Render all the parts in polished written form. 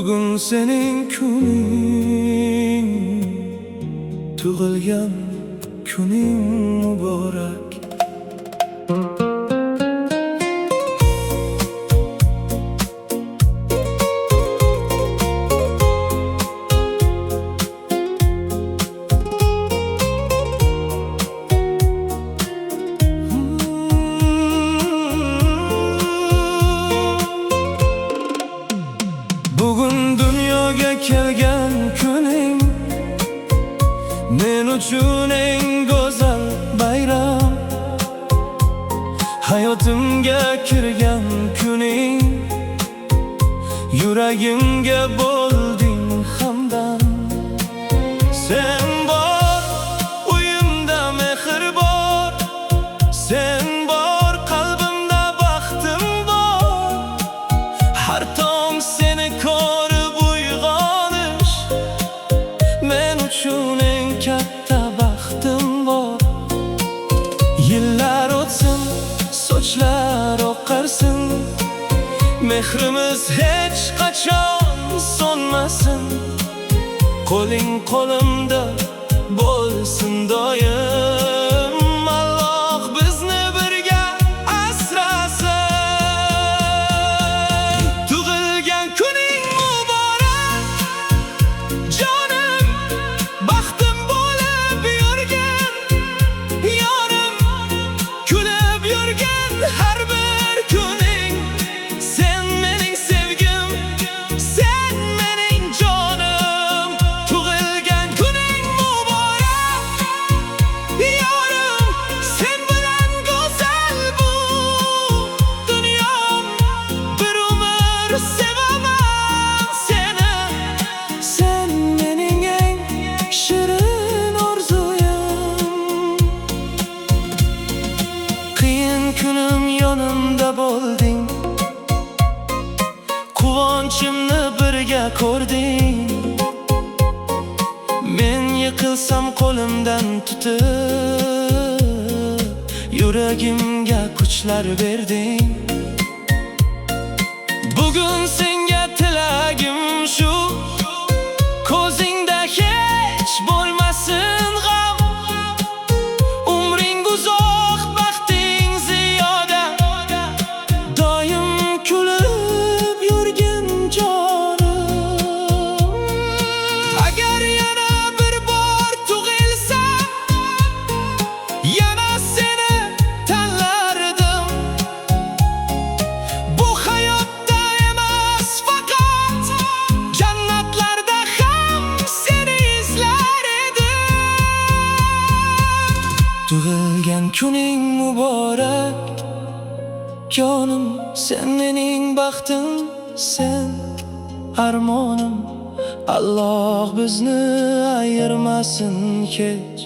Bugun senin kuning, tug'ilgan kuning muborak. Bugun dunyoga kelgan kuning, men uchun eng go'zal bayram. Hayotimga kirgan kuning, yuragimga bo'lding hamdam. Sen bor, uyimda mehr bor, sen bor, qalbimda baxtim bor. Har tong seni ko'rib uyg'onish men uchun eng katta baxtim bor. Yillar o'tsin, sochlar oqarsin, mehrimiz hech qachon so'nmasin. Qo'ling qo'limda bo'lsin doim, Alloh bizni birga asrasin. Tug'ilgan kuning muborak, jonim, baxtim bo'lib yurgin, yorim, kulib yurgin har bir kuning. Sen mening sevgim, sen mening jonim. Tug'ilgan kuning muborak, yorim, sen bilan go'zal bu dunyom. Bir umr sevaman seni, sen mening eng shirin orzuyim. Qiyin kunim yonimda bo'lding, quvonchimni birga ko'rding. Men yiqilsam qo'limdan tutib, yuragimga kuchlar berding. Bugun senga tilagim shu, ko'zingda hech bo'lmasin g'am. Umring uzoq, baxting ziyoda, doim kulib yurgin jonim. Agar yana bir bor tug'ilsam, yana seni tanlardim. Bu hayotda emas, faqat jannatlarda ham seni izlar edim. Tug'ilgan kuning muborak, jonim, sen mening baxtim, sen armonim. Alloh bizni ayirmasin hech,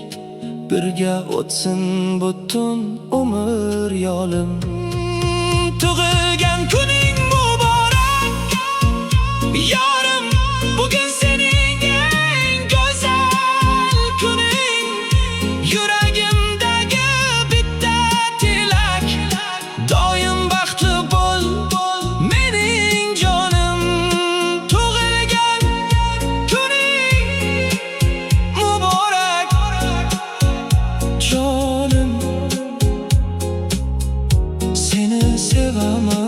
birga o'tsin butun umr yo'lim. Tug'ilgan kuning muborak, yorim, bugun sening eng go'zal kuning. Yuragimdagi bitta tilak, doim baxtli bo'l mening jonim. Tug'ilgan kuning muborak, jonim, seni sevaman.